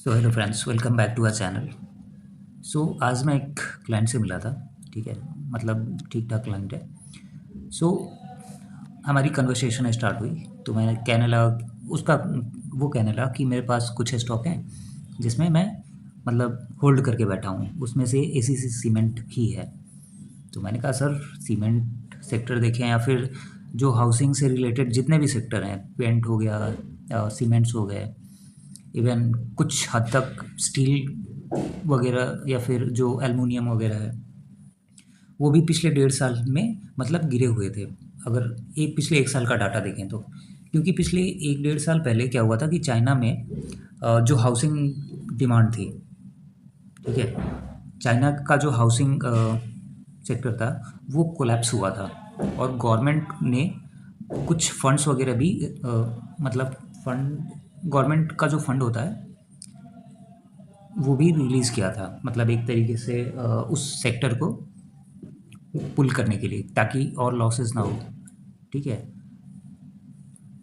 So hello friends, welcome back to our channel. आज मैं एक क्लाइंट से मिला था। ठीक है, मतलब ठीक ठाक क्लाइंट है। सो हमारी कन्वर्सेशन स्टार्ट हुई तो मैं कहने लगा उसका वो कहने लगा कि मेरे पास कुछ स्टॉक हैं जिसमें मैं मतलब होल्ड करके बैठा हूँ, उसमें से एसीसी सीमेंट ही है। तो मैंने कहा सर, सीमेंट सेक्टर देखें या फिर जो हाउसिंग से रिलेटेड जितने भी सेक्टर हैं, पेंट हो गया, सीमेंट्स हो गए, इवन कुछ हद तक स्टील वगैरह या फिर जो एल्युमिनियम वगैरह है, वो भी पिछले 1.5 साल में मतलब गिरे हुए थे। अगर पिछले 1 साल का डाटा देखें तो, क्योंकि पिछले 1 डेढ़ साल पहले क्या हुआ था कि चाइना में जो हाउसिंग डिमांड थी, ठीक है, चाइना का जो हाउसिंग सेक्टर था वो कोलैप्स हुआ था और गवर्नमेंट ने कुछ फंड्स वगैरह भी मतलब गवर्नमेंट का जो फंड होता है वो भी रिलीज़ किया था, मतलब एक तरीके से उस सेक्टर को पुल करने के लिए, ताकि और लॉसेस ना हो। ठीक है,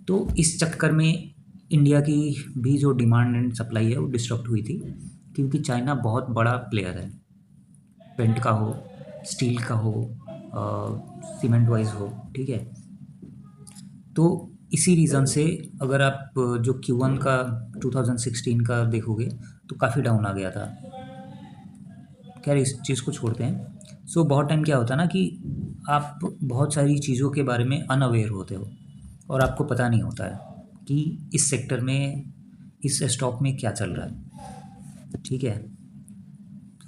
तो इस चक्कर में इंडिया की भी जो डिमांड एंड सप्लाई है वो डिस्टर्ब हुई थी, क्योंकि चाइना बहुत बड़ा प्लेयर है, पेंट का हो, स्टील का हो, सीमेंट वाइज हो। ठीक है, तो इसी रीज़न से अगर आप जो Q1 का 2016 का देखोगे तो काफ़ी डाउन आ गया था। खैर, इस चीज़ को छोड़ते हैं। बहुत टाइम क्या होता है ना कि आप बहुत सारी चीज़ों के बारे में अनअवेयर होते हो और आपको पता नहीं होता है कि इस सेक्टर में, इस स्टॉक में क्या चल रहा है। ठीक है,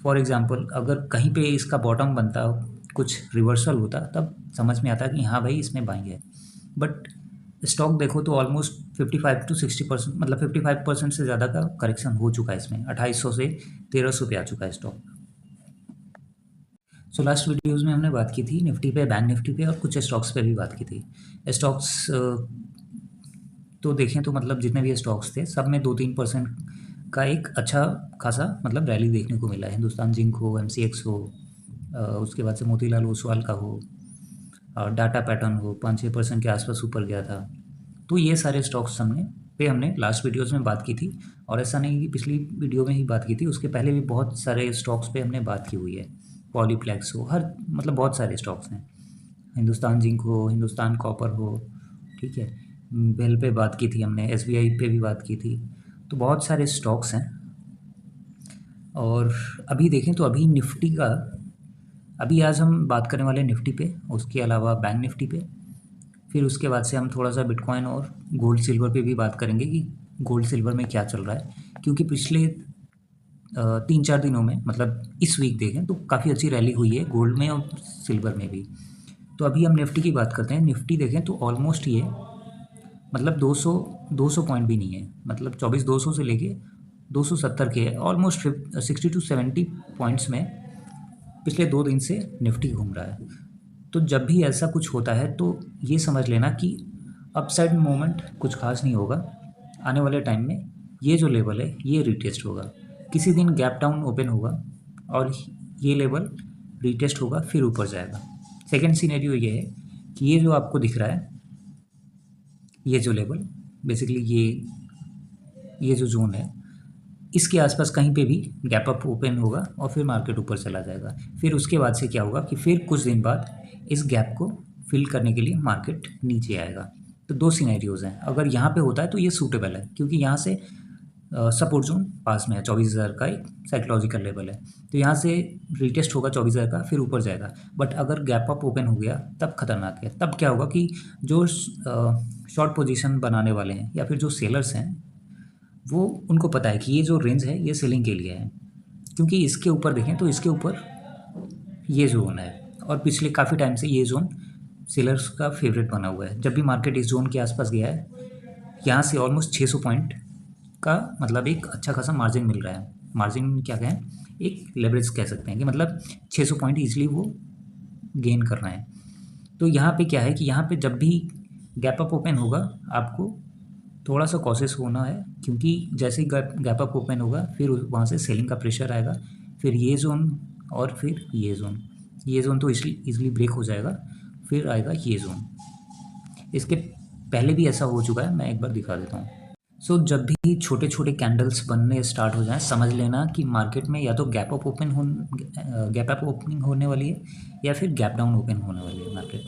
फॉर एग्ज़ाम्पल अगर कहीं पे इसका बॉटम बनता, कुछ रिवर्सल होता, तब समझ में आता कि हाँ भाई, इसमें बाइंग है। बट स्टॉक देखो तो ऑलमोस्ट 55 to 60%, मतलब 55% से ज़्यादा का करेक्शन हो चुका है इसमें। 2800 से 1300 पे आ चुका है स्टॉक। लास्ट वीडियोज़ में हमने बात की थी निफ्टी पे, बैंक निफ्टी पे और कुछ स्टॉक्स पे भी बात की थी। स्टॉक्स तो देखें तो मतलब जितने भी स्टॉक्स थे सब में 2-3% का एक अच्छा खासा मतलब रैली देखने को मिला है। हिंदुस्तान जिंक हो, MCX हो, उसके बाद से मोतीलाल ओसवाल का हो, डाटा पैटर्न हो, 5-6% के आसपास ऊपर गया था। तो ये सारे स्टॉक्स हमने लास्ट वीडियोज़ में बात की थी, और ऐसा नहीं कि पिछली वीडियो में ही बात की थी, उसके पहले भी बहुत सारे स्टॉक्स पे हमने बात की हुई है। पॉलीप्लेक्स हो, हर मतलब बहुत सारे स्टॉक्स हैं। हिंदुस्तान जिंक हो, हिंदुस्तान कॉपर हो, ठीक है, बेल पे बात की थी हमने, SBI पे भी बात की थी। तो बहुत सारे स्टॉक्स हैं। और अभी देखें तो अभी निफ्टी का, अभी आज हम बात करने वाले निफ्टी पे, उसके अलावा बैंक निफ्टी पे, फिर उसके बाद से हम थोड़ा सा बिटकॉइन और गोल्ड सिल्वर पे भी बात करेंगे कि गोल्ड सिल्वर में क्या चल रहा है। क्योंकि पिछले 3-4 दिनों में, मतलब इस वीक देखें तो काफ़ी अच्छी रैली हुई है गोल्ड में और सिल्वर में भी। तो अभी हम निफ्टी की बात करते हैं। निफ्टी देखें तो ऑलमोस्ट ये मतलब 200 पॉइंट भी नहीं है, मतलब 24,200 से लेके 270 के ऑलमोस्ट 60 to 70 पॉइंट्स में पिछले 2 दिन से निफ्टी घूम रहा है। तो जब भी ऐसा कुछ होता है तो ये समझ लेना कि अपसाइड मूवमेंट कुछ खास नहीं होगा। आने वाले टाइम में ये जो लेवल है ये रीटेस्ट होगा, किसी दिन गैप डाउन ओपन होगा और ये लेवल रीटेस्ट होगा, फिर ऊपर जाएगा। सेकेंड सिनेरियो ये है कि ये जो आपको दिख रहा है, ये जो लेवल, बेसिकली ये जो जोन है, इसके आसपास कहीं पे भी गैप अप ओपन होगा और फिर मार्केट ऊपर चला जाएगा। फिर उसके बाद से क्या होगा कि फिर कुछ दिन बाद इस गैप को फिल करने के लिए मार्केट नीचे आएगा। तो 2 सिनेरियोज़ हैं। अगर यहाँ पे होता है तो ये सूटेबल है, क्योंकि यहाँ से सपोर्ट जोन पास में है, 24,000 का एक साइकोलॉजिकल लेवल है। तो यहाँ से रिटेस्ट होगा 24,000 का, फिर ऊपर जाएगा। बट अगर गैप अप ओपन हो गया तब खतरनाक है। तब क्या होगा कि जो शॉर्ट पोजीशन बनाने वाले हैं या फिर जो सेलर्स हैं, वो उनको पता है कि ये जो रेंज है ये सेलिंग के लिए है, क्योंकि इसके ऊपर देखें तो इसके ऊपर ये जोन है और पिछले काफ़ी टाइम से ये जोन सेलर्स का फेवरेट बना हुआ है। जब भी मार्केट इस जोन के आसपास गया है, यहाँ से ऑलमोस्ट 600 पॉइंट का मतलब एक अच्छा खासा मार्जिन मिल रहा है। मार्जिन क्या कहें, एक लेवरेज कह सकते हैं कि मतलब 600 पॉइंट ईजिली वो गेन कर रहे हैं। तो यहाँ पे क्या है कि यहाँ पे जब भी गैप अप ओपन होगा आपको थोड़ा सा कॉशियस होना है, क्योंकि जैसे ही गैप अप ओपन होगा फिर वहाँ से सेलिंग का प्रेशर आएगा, फिर ये जोन और फिर ये जोन तो इजीली ब्रेक हो जाएगा, फिर आएगा ये जोन। इसके पहले भी ऐसा हो चुका है, मैं एक बार दिखा देता हूँ। सो जब भी छोटे छोटे कैंडल्स बनने स्टार्ट हो जाएं, समझ लेना कि मार्केट में या तो गैप अप ओपनिंग होने वाली है या फिर गैप डाउन ओपन होने वाली है मार्केट।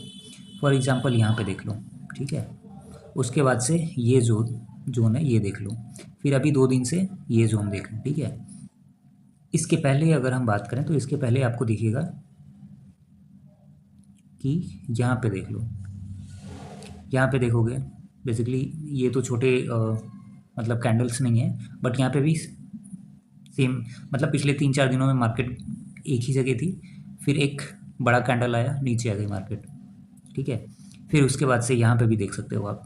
फॉर एग्जांपल यहाँ पे देख लो, ठीक है। उसके बाद से ये जोन है, ये देख लो। फिर अभी 2 दिन से ये जोन देख लो, ठीक है। इसके पहले अगर हम बात करें तो इसके पहले आपको दिखेगा कि यहाँ पे देख लो, यहाँ पे देखोगे बेसिकली ये तो छोटे मतलब कैंडल्स नहीं है, बट यहाँ पे भी सेम, मतलब पिछले 3-4 दिनों में मार्केट एक ही जगह थी, फिर एक बड़ा कैंडल आया, नीचे आ गई मार्केट, ठीक है। फिर उसके बाद से यहाँ पे भी देख सकते हो आप,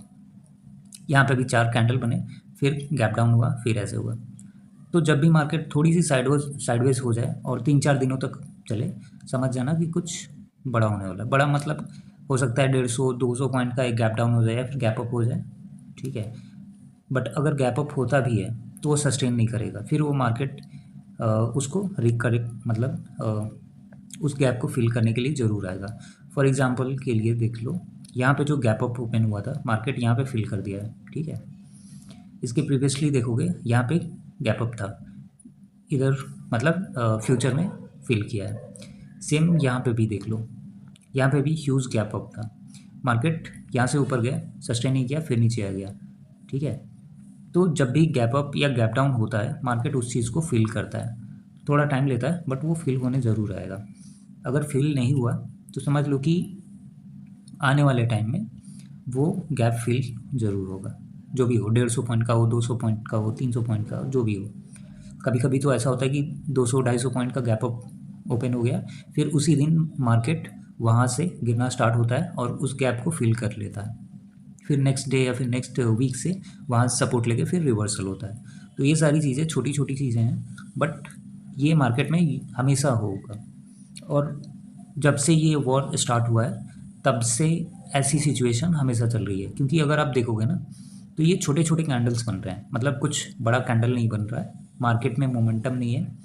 यहाँ पे भी 4 कैंडल बने, फिर गैप डाउन हुआ, फिर ऐसे हुआ। तो जब भी मार्केट थोड़ी सी साइडवेज हो जाए और 3-4 दिनों तक चले, समझ जाना कि कुछ बड़ा होने वाला है। बड़ा मतलब हो सकता है 150-200 पॉइंट का एक गैप डाउन हो जाए या फिर गैप अप हो जाए, ठीक है। बट अगर गैप अप होता भी है तो वो सस्टेन नहीं करेगा, फिर वो मार्केट उसको रिकरेक्ट मतलब उस गैप को फिल करने के लिए ज़रूर आएगा। फॉर एग्जांपल के लिए देख लो, यहाँ पे जो गैप अप ओपन हुआ था, मार्केट यहाँ पे फिल कर दिया है, ठीक है। इसके प्रीवियसली देखोगे यहाँ पे गैप अप था, इधर मतलब फ्यूचर में फिल किया है। सेम यहाँ पे भी देख लो, यहाँ पे भी ह्यूज गैप अप था, मार्केट यहाँ से ऊपर गया, सस्टेन नहीं किया, फिर नीचे आ गया, ठीक है। तो जब भी गैप अप या गैप डाउन होता है, मार्केट उस चीज़ को फिल करता है। थोड़ा टाइम लेता है बट वो फिल होने ज़रूर आएगा। अगर फिल नहीं हुआ तो समझ लो कि आने वाले टाइम में वो गैप फिल ज़रूर होगा, जो भी हो, 150 पॉइंट का हो, 200 पॉइंट का हो, 300 पॉइंट का हो, जो भी हो। कभी कभी तो ऐसा होता है कि 200-250 पॉइंट का गैप अप ओपन हो गया, फिर उसी दिन मार्केट वहाँ से गिरना स्टार्ट होता है और उस गैप को फिल कर लेता है, फिर नेक्स्ट डे या फिर नेक्स्ट वीक से वहाँ सपोर्ट लेके फिर रिवर्सल होता है। तो ये सारी चीज़ें छोटी छोटी चीज़ें हैं, बट ये मार्केट में हमेशा होगा। और जब से ये वॉर स्टार्ट हुआ है तब से ऐसी सिचुएशन हमेशा चल रही है, क्योंकि अगर आप देखोगे ना तो ये छोटे छोटे कैंडल्स बन रहे हैं, मतलब कुछ बड़ा कैंडल नहीं बन रहा है, मार्केट में मोमेंटम नहीं है,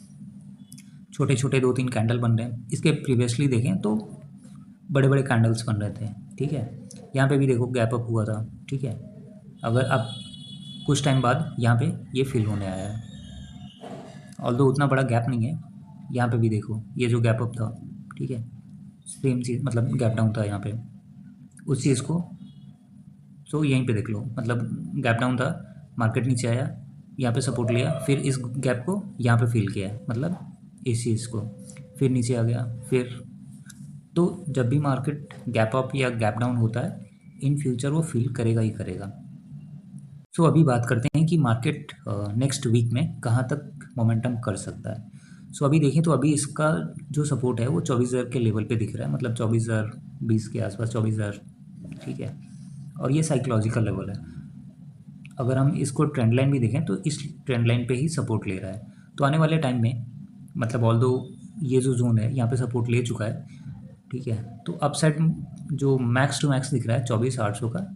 छोटे छोटे 2-3 कैंडल बन रहे हैं। इसके प्रीवियसली देखें तो बड़े बड़े कैंडल्स बन रहे थे, ठीक है। यहाँ पे भी देखो गैप अप हुआ था, ठीक है। अगर अब कुछ टाइम बाद यहाँ पे ये फिल होने आया है, ऑल्दो उतना बड़ा गैप नहीं है। यहाँ पे भी देखो ये जो गैप अप था, ठीक है, सेम चीज़, मतलब गैप डाउन था यहाँ पे, उस चीज़ को तो यहीं पे देख लो, मतलब गैप डाउन था, मार्केट नीचे आया, यहाँ पे सपोर्ट लिया, फिर इस गैप को यहाँ पे फिल किया है, मतलब इस चीज़ को, फिर नीचे आ गया, फिर तो जब भी मार्केट गैप अप या गैप डाउन होता है, इन फ्यूचर वो फील करेगा ही करेगा। सो अभी बात करते हैं कि मार्केट नेक्स्ट वीक में कहाँ तक मोमेंटम कर सकता है। सो अभी देखें तो अभी इसका जो सपोर्ट है वो 24,000 के लेवल पे दिख रहा है, मतलब 24,020 के आसपास, 24,000, ठीक है। और ये साइकोलॉजिकल लेवल है। अगर हम इसको ट्रेंड लाइन भी देखें तो इस ट्रेंड लाइन पे ही सपोर्ट ले रहा है। तो आने वाले टाइम में, मतलब ऑल्दो ये जो जोन है यहाँ पे सपोर्ट ले चुका है, ठीक है। तो अपसाइड जो मैक्स टू मैक्स दिख रहा है 24,800 का,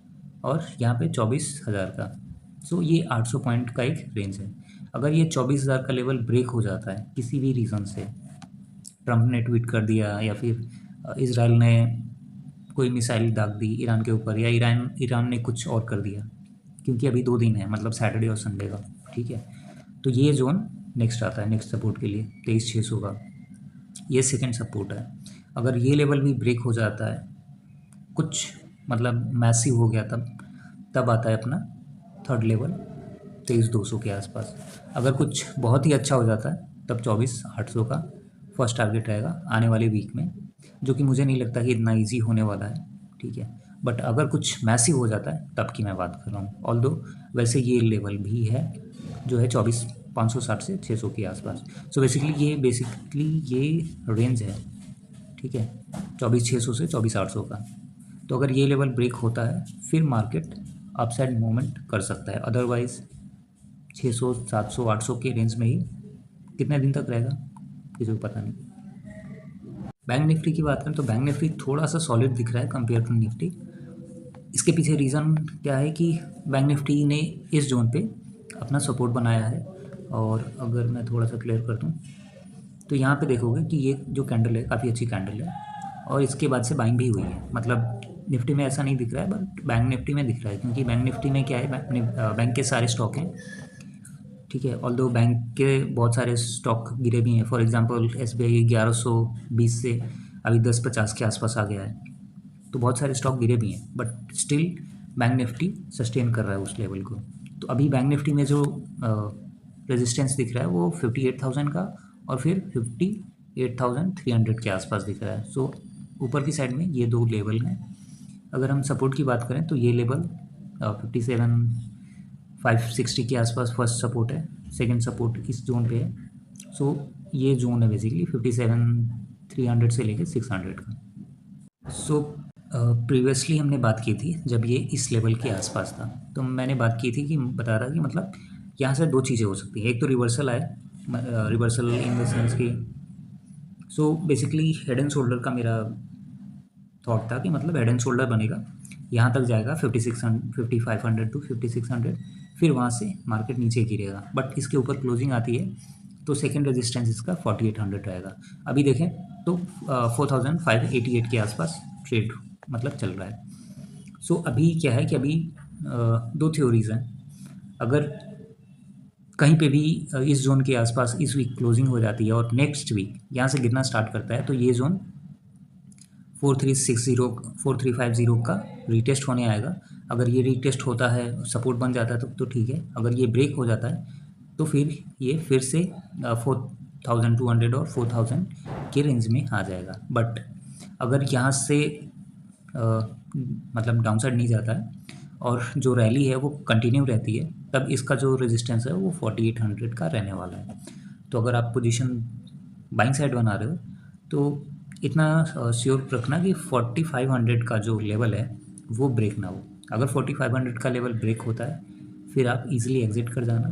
और यहाँ पे 24,000 का। सो ये 800 पॉइंट का एक रेंज है। अगर ये 24,000 का लेवल ब्रेक हो जाता है किसी भी रीज़न से, ट्रम्प ने ट्वीट कर दिया या फिर इसराइल ने कोई मिसाइल दाग दी ईरान के ऊपर, या ईरान ने कुछ और कर दिया, क्योंकि अभी 2 दिन है, मतलब सैटरडे और संडे का, ठीक है। तो ये जोन नेक्स्ट आता है नेक्स्ट सपोर्ट के लिए 23,600 का, ये सेकंड सपोर्ट है। अगर ये लेवल भी ब्रेक हो जाता है, कुछ मतलब मैसिव हो गया, तब आता है अपना थर्ड लेवल 23,200 के आसपास। अगर कुछ बहुत ही अच्छा हो जाता है तब 24,800 का फर्स्ट टारगेट रहेगा आने वाले वीक में, जो कि मुझे नहीं लगता कि इतना ईजी होने वाला है, ठीक है। बट अगर कुछ मैसिव हो जाता है तब की मैं बात कर रहा हूँ। ऑल्दो वैसे ये लेवल भी है जो है 24,560 से 600 के आसपास। सो बेसिकली ये रेंज है, ठीक है, 24,600 से 24,800 का। तो अगर ये लेवल ब्रेक होता है फिर मार्केट अपसाइड मूवमेंट कर सकता है, अदरवाइज़ 600, 700, 800 के रेंज में ही कितने दिन तक रहेगा किसी को पता नहीं। बैंक निफ्टी की बात करें तो बैंक निफ्टी थोड़ा सा सॉलिड दिख रहा है कंपेयर टू निफ्टी। इसके पीछे रीज़न क्या है कि बैंक निफ्टी ने इस जोन पे अपना सपोर्ट बनाया है, और अगर मैं थोड़ा सा क्लियर कर दूँ तो यहाँ पे देखोगे कि ये जो कैंडल है काफ़ी अच्छी कैंडल है, और इसके बाद से बाइंग भी हुई है, मतलब निफ्टी में ऐसा नहीं दिख रहा है, बट बैंक निफ्टी में दिख रहा है, क्योंकि बैंक निफ्टी में क्या है, बैंक के सारे स्टॉक हैं, ठीक है। ऑल्दो बैंक के बहुत सारे स्टॉक गिरे भी हैं। फॉर एग्जांपल SBI 1120 से अभी 1050 के आसपास आ गया है, तो बहुत सारे स्टॉक गिरे भी हैं, but still bank Nifty sustain कर रहा है उस लेवल को। तो अभी बैंक निफ्टी में जो रेजिस्टेंस दिख रहा है वो 58,000 का और फिर 58,300 के आसपास दिख रहा है। सो ऊपर की साइड में ये दो लेवल हैं। अगर हम सपोर्ट की बात करें तो ये लेवल 57,560 के आसपास फर्स्ट सपोर्ट है, सेकंड सपोर्ट इस जोन पे है। सो ये जोन है बेसिकली 57,300 से लेके 600 का। सो प्रीवियसली हमने बात की थी जब ये इस लेवल के आसपास था, तो मैंने बात की थी कि बता रहा कि मतलब यहाँ से दो चीज़ें हो सकती हैं। एक तो रिवर्सल आए, रिवर्सल इन द सेंस कि so basically head and shoulder का मेरा थॉट था कि मतलब हेड एंड शोल्डर बनेगा, यहाँ तक जाएगा 5500 टू 5600, फिर वहाँ से मार्केट नीचे गिरेगा, बट इसके ऊपर क्लोजिंग आती है तो सेकेंड रेजिस्टेंस इसका 4800 रहेगा। अभी देखें तो 4588 के आसपास ट्रेड मतलब चल रहा है। सो अभी क्या है कि अभी दो थ्योरीज हैं। अगर कहीं पे भी इस जोन के आसपास इस वीक क्लोजिंग हो जाती है और नेक्स्ट वीक यहाँ से गिरना स्टार्ट करता है, तो ये जोन 4350 का रीटेस्ट होने आएगा। अगर ये रीटेस्ट होता है, सपोर्ट बन जाता है तो ठीक है। अगर ये ब्रेक हो जाता है तो फिर ये फिर से 4200 और 4000 के रेंज में आ जाएगा। बट अगर यहाँ से मतलब डाउनसाइड नहीं जाता है और जो रैली है वो कंटिन्यू रहती है, तब इसका जो रेजिस्टेंस है वो 4800 का रहने वाला है। तो अगर आप पोजीशन बाइंग साइड बना रहे हो तो इतना श्योर रखना कि 4500 का जो लेवल है वो ब्रेक ना हो। अगर 4500 का लेवल ब्रेक होता है फिर आप इजीली एग्जिट कर जाना,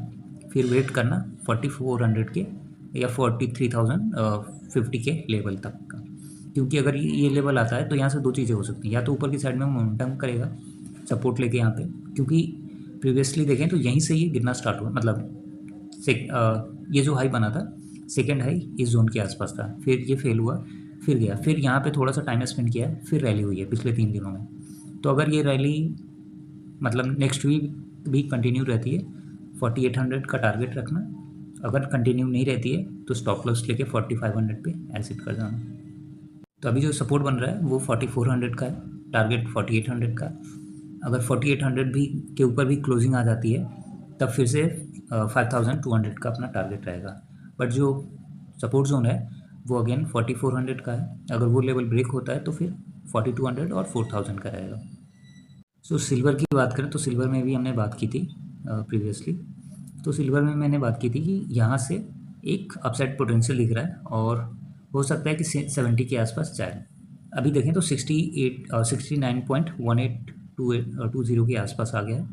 फिर वेट करना 4400 के या 43,050 के लेवल तक का। क्योंकि अगर ये लेवल आता है तो यहाँ से दो चीज़ें हो सकती हैं, या तो ऊपर की साइड में मोमेंटम करेगा सपोर्ट लेके यहाँ पे, क्योंकि प्रीवियसली देखें तो यहीं से ये गिरना स्टार्ट हुआ, मतलब ये जो हाई बना था सेकेंड हाई इस जोन के आसपास था, फिर ये फेल हुआ, फिर गया, फिर यहाँ पे थोड़ा सा टाइम स्पेंड किया है, फिर रैली हुई है पिछले 3 दिनों में। तो अगर ये रैली मतलब नेक्स्ट वीक भी कंटिन्यू रहती है, 4800 का टारगेट रखना। अगर कंटिन्यू नहीं रहती है तो स्टॉप लॉस लेके 4500 पे एग्जिट कर जाना। तो अभी जो सपोर्ट बन रहा है वो 4400 का है, टारगेट 4800 का। अगर 4800 भी के ऊपर भी क्लोजिंग आ जाती है तब फिर से 5200 का अपना टारगेट रहेगा। बट जो सपोर्ट जोन है वो अगेन 4400 का है। अगर वो लेवल ब्रेक होता है तो फिर 4200 और 4000 का रहेगा। सो सिल्वर की बात करें तो सिल्वर में भी हमने बात की थी प्रीवियसली। तो सिल्वर में मैंने बात की थी कि यहाँ से एक अपसाइड पोटेंशियल दिख रहा है और हो सकता है कि 70 के आसपास जाए। अभी देखें तो 69.1820 के आसपास आ गया है।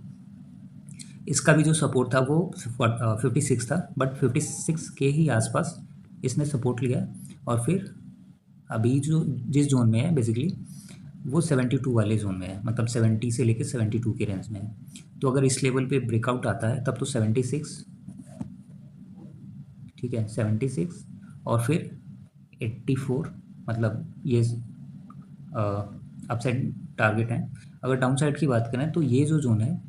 इसका भी जो सपोर्ट था वो 56 था, बट 56 के ही आसपास इसने सपोर्ट लिया और फिर अभी जो जिस जोन में है बेसिकली वो 72 वाले जोन में है, मतलब 70 से लेकर 72 के रेंज में है। तो अगर इस लेवल पे ब्रेकआउट आता है तब तो 76, ठीक है 76 और फिर 84, मतलब ये अपसाइड टारगेट है। अगर डाउन साइड की बात करें तो ये जो जोन है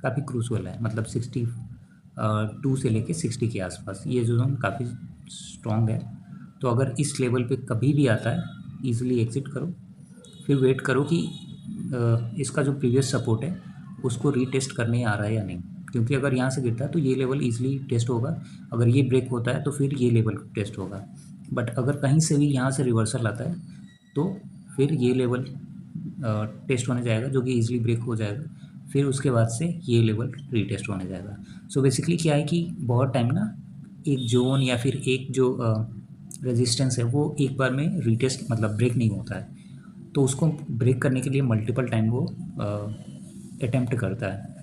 काफ़ी क्रूशल है, मतलब 62 से लेके 60 के आसपास ये जो जोन काफ़ी स्ट्रॉन्ग है। तो अगर इस लेवल पे कभी भी आता है ईजिली एग्जिट करो, फिर वेट करो कि इसका जो प्रीवियस सपोर्ट है उसको रीटेस्ट करने आ रहा है या नहीं। क्योंकि अगर यहाँ से गिरता है तो ये लेवल ईजिली टेस्ट होगा, अगर ये ब्रेक होता है तो फिर ये लेवल टेस्ट होगा। बट अगर कहीं से भी यहाँ से रिवर्सल आता है तो फिर ये लेवल टेस्ट होने जाएगा जो कि ईजिली ब्रेक हो जाएगा, फिर उसके बाद से ये लेवल रीटेस्ट होने जाएगा। सो बेसिकली क्या है कि बहुत टाइम ना एक जोन या फिर एक जो रेजिस्टेंस है वो एक बार में रीटेस्ट मतलब ब्रेक नहीं होता है, तो उसको ब्रेक करने के लिए मल्टीपल टाइम वो अटेम्प्ट करता है।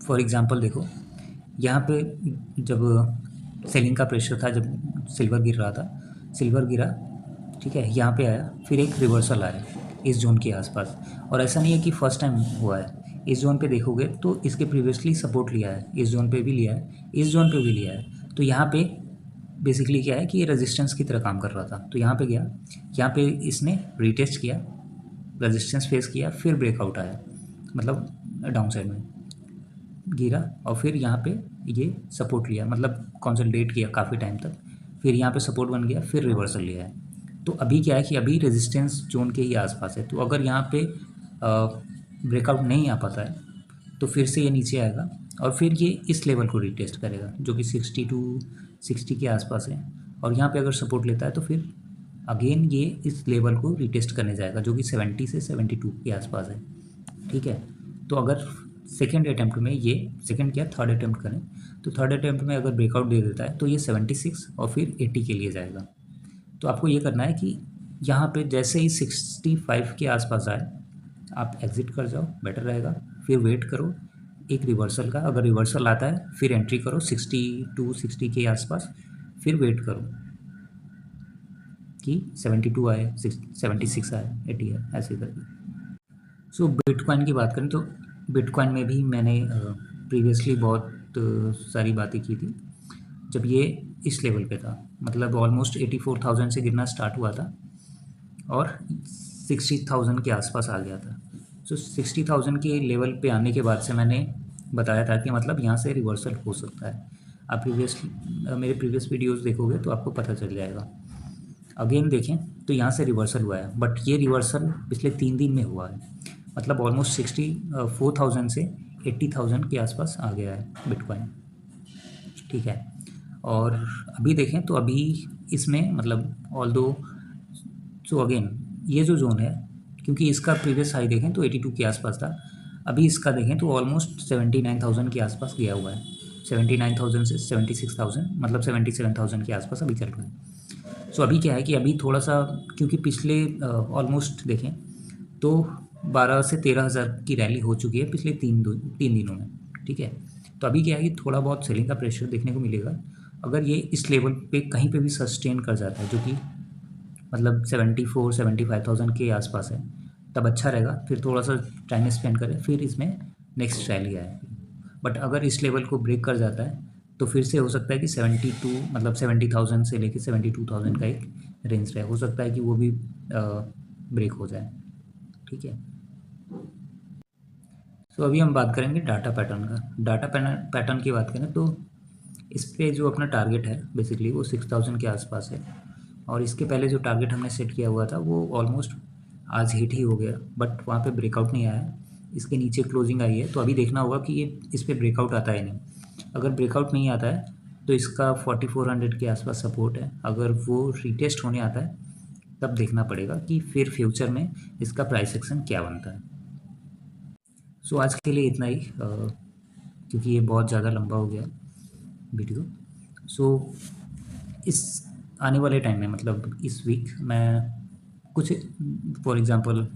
फॉर एग्ज़ाम्पल देखो यहाँ पे जब सेलिंग का प्रेशर था, जब सिल्वर गिर रहा था, सिल्वर गिरा, ठीक है, यहाँ पे आया, फिर एक रिवर्सल आया इस जोन के आसपास। और ऐसा नहीं है कि फर्स्ट टाइम हुआ है, इस जोन पे देखोगे तो इसके प्रीवियसली सपोर्ट लिया है, इस जोन पे भी लिया है, इस जोन पे भी लिया है। तो यहाँ पे बेसिकली क्या है कि ये रेजिस्टेंस की तरह काम कर रहा था, तो यहाँ पे गया, यहाँ पे इसने रीटेस्ट किया, रेजिस्टेंस फेस किया, फिर ब्रेकआउट आया, मतलब डाउन साइड में गिरा और फिर यहाँ पे ये सपोर्ट लिया, मतलब कंसोलिडेट किया काफ़ी टाइम तक, फिर यहाँ पे सपोर्ट बन गया, फिर रिवर्सल लिया है। तो अभी क्या है कि अभी रेजिस्टेंस जोन के ही आसपास है, तो अगर यहाँ पे ब्रेकआउट नहीं आ पाता है तो फिर से ये नीचे आएगा और फिर ये इस लेवल को रिटेस्ट करेगा जो कि 60 के आसपास है, और यहाँ पे अगर सपोर्ट लेता है तो फिर अगेन ये इस लेवल को रिटेस्ट करने जाएगा जो कि 70 से 72 के आसपास है। ठीक है, तो अगर सेकेंड अटैम्प्ट में ये, सेकेंड क्या थर्ड अटैम्प्ट करें, तो थर्ड अटैम्प्ट में अगर ब्रेकआउट दे देता है तो ये 76 और फिर 80 के लिए जाएगा। तो आपको ये करना है कि यहाँ पे जैसे ही 65 के आसपास आए आप एग्ज़िट कर जाओ, बेटर रहेगा। फिर वेट करो एक रिवर्सल का, अगर रिवर्सल आता है फिर एंट्री करो 60 के आसपास, फिर वेट करो कि 72 आए, 76 आए, 80 आए, ऐसे करके। सो बिटकॉइन की बात करें तो बिटकॉइन में भी मैंने प्रीवियसली बहुत सारी बातें की थी जब ये इस लेवल पे था, मतलब ऑलमोस्ट 84,000 से गिरना स्टार्ट हुआ था और 60,000 के आसपास आ गया था। सो 60,000 के लेवल पे आने के बाद से मैंने बताया था कि मतलब यहाँ से रिवर्सल हो सकता है। आप मेरे प्रीवियस वीडियोस देखोगे तो आपको पता चल जाएगा। अगेन देखें तो यहाँ से रिवर्सल हुआ है, बट ये रिवर्सल पिछले 3 दिन में हुआ है, मतलब ऑलमोस्ट 64,000 से 80,000 के आसपास आ गया है बिटकॉइन। ठीक है, और अभी देखें तो अभी इसमें मतलब ऑल्दो, सो अगेन ये जो जोन है, क्योंकि इसका प्रीवियस हाई देखें तो 82 के आसपास था, अभी इसका देखें तो ऑलमोस्ट 79,000 के आसपास गया हुआ है। 79,000 से 76,000, मतलब 77,000 के आसपास अभी चल रहा है। सो अभी क्या है कि अभी थोड़ा सा, क्योंकि पिछले ऑलमोस्ट देखें तो 12 से 13,000 की रैली हो चुकी है पिछले 3 दिनों में। ठीक है, तो अभी क्या है कि थोड़ा बहुत सेलिंग का प्रेशर देखने को मिलेगा। अगर ये इस लेवल पे कहीं पे भी सस्टेन कर जाता है जो कि मतलब 74-75,000 के आसपास है, तब अच्छा रहेगा। फिर थोड़ा सा टाइम स्पेंड करें, फिर इसमें नेक्स्ट रैली आए। बट अगर इस लेवल को ब्रेक कर जाता है तो फिर से हो सकता है कि 72, मतलब 70,000 से लेकर 72,000 का एक रेंज रहे, हो सकता है कि वो भी ब्रेक हो जाए। ठीक है, तो अभी हम बात करेंगे डाटा पैटर्न का। डाटा पैटर्न की बात करें तो इस पे जो अपना टारगेट है बेसिकली वो 6,000 के आसपास है, और इसके पहले जो टारगेट हमने सेट किया हुआ था वो ऑलमोस्ट आज हिट ही हो गया, बट वहाँ पे ब्रेकआउट नहीं आया, इसके नीचे क्लोजिंग आई है। तो अभी देखना होगा कि ये इस पर ब्रेकआउट आता है नहीं। अगर ब्रेकआउट नहीं आता है तो इसका 4400 के आसपास सपोर्ट है, अगर वो रिटेस्ट होने आता है तब देखना पड़ेगा कि फिर फ्यूचर में इसका प्राइस एक्शन क्या बनता है। सो आज के लिए इतना ही, क्योंकि ये बहुत ज़्यादा लंबा हो गया वीडियो। सो इस आने वाले टाइम में, मतलब इस वीक मैं कुछ, फॉर एग्ज़ाम्पल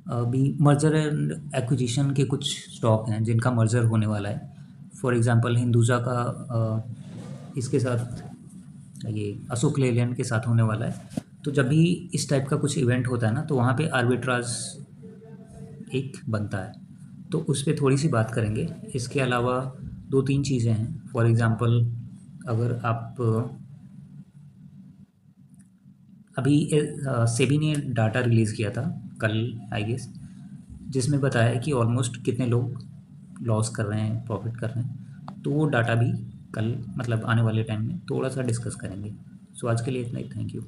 अभी मर्जर एंड एक्विजिशन के कुछ स्टॉक हैं जिनका मर्जर होने वाला है। फॉर एग्ज़ाम्पल हिंदुजा का इसके साथ, ये अशोक लेलैंड के साथ होने वाला है। तो जब भी इस टाइप का कुछ इवेंट होता है ना, तो वहाँ पे आर्बिट्राज एक बनता है, तो उस पर थोड़ी सी बात करेंगे। इसके अलावा 2-3 चीज़ें हैं। फॉर एग्ज़ाम्पल अगर आप अभी सेबी ने डाटा रिलीज़ किया था कल आई गेस, जिसमें बताया है कि ऑलमोस्ट कितने लोग लॉस कर रहे हैं, प्रॉफिट कर रहे हैं। तो वो डाटा भी कल, मतलब आने वाले टाइम में थोड़ा सा डिस्कस करेंगे। सो आज के लिए इतना ही, थैंक यू।